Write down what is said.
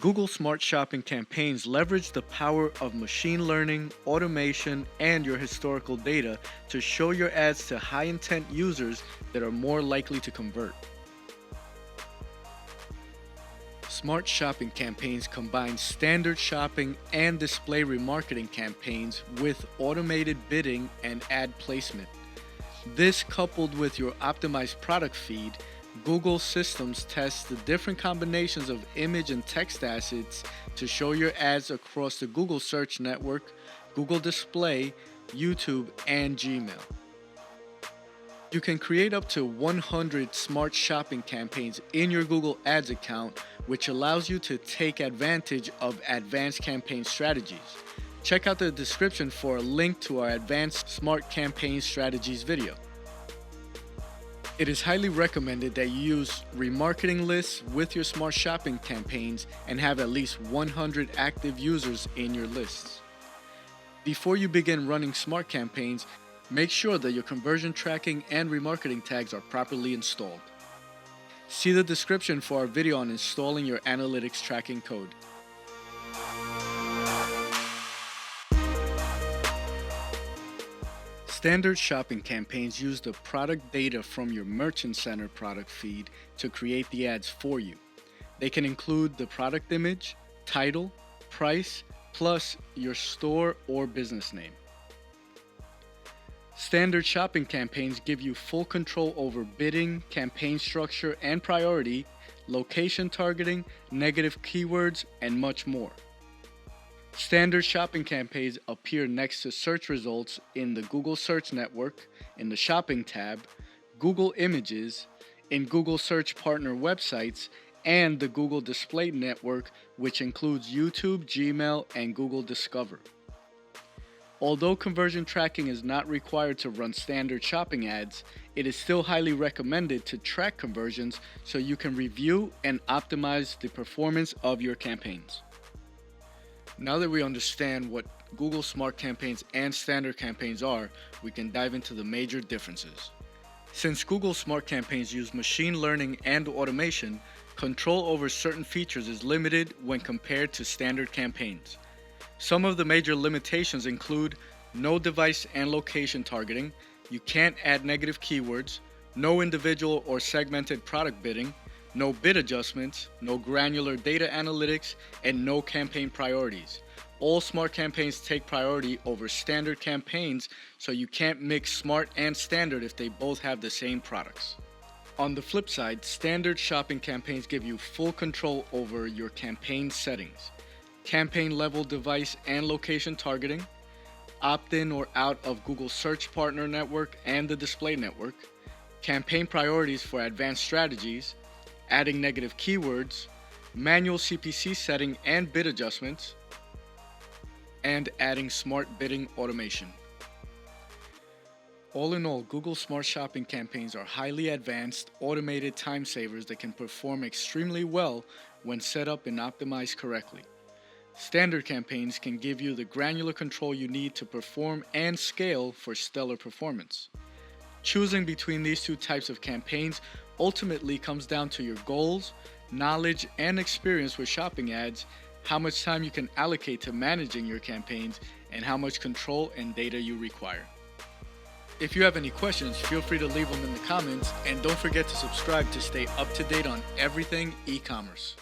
Google Smart Shopping campaigns leverage the power of machine learning, automation, and your historical data to show your ads to high intent users that are more likely to convert. Smart shopping campaigns combine standard shopping and display remarketing campaigns with automated bidding and ad placement. This, coupled with your optimized product feed, Google systems test the different combinations of image and text assets to show your ads across the Google Search Network, Google Display, YouTube, and Gmail. You can create up to 100 smart shopping campaigns in your Google Ads account, which allows you to take advantage of advanced campaign strategies. Check out the description for a link to our advanced smart campaign strategies video. It is highly recommended that you use remarketing lists with your smart shopping campaigns and have at least 100 active users in your lists. Before you begin running smart campaigns, make sure that your conversion tracking and remarketing tags are properly installed. See the description for our video on installing your analytics tracking code. Standard shopping campaigns use the product data from your Merchant Center product feed to create the ads for you. They can include the product image, title, price, plus your store or business name. Standard shopping campaigns give you full control over bidding, campaign structure and priority, location targeting, negative keywords, and much more. Standard shopping campaigns appear next to search results in the Google Search Network, in the Shopping tab, Google Images, in Google Search Partner websites, and the Google Display Network, which includes YouTube, Gmail, and Google Discover. Although conversion tracking is not required to run standard shopping ads, it is still highly recommended to track conversions so you can review and optimize the performance of your campaigns. Now that we understand what Google Smart Campaigns and Standard Campaigns are, we can dive into the major differences. Since Google Smart Campaigns use machine learning and automation, control over certain features is limited when compared to standard campaigns. Some of the major limitations include no device and location targeting, you can't add negative keywords, no individual or segmented product bidding, no bid adjustments, no granular data analytics, and no campaign priorities. All smart campaigns take priority over standard campaigns, so you can't mix smart and standard if they both have the same products. On the flip side, standard shopping campaigns give you full control over your campaign settings, campaign level device and location targeting, opt-in or out of Google Search Partner Network and the Display Network, campaign priorities for advanced strategies, adding negative keywords, manual CPC setting and bid adjustments, and adding smart bidding automation. All in all, Google Smart Shopping campaigns are highly advanced, automated time savers that can perform extremely well when set up and optimized correctly. Standard campaigns can give you the granular control you need to perform and scale for stellar performance. Choosing between these two types of campaigns ultimately comes down to your goals, knowledge, and experience with shopping ads, how much time you can allocate to managing your campaigns, and how much control and data you require. If you have any questions, feel free to leave them in the comments, and don't forget to subscribe to stay up to date on everything e-commerce.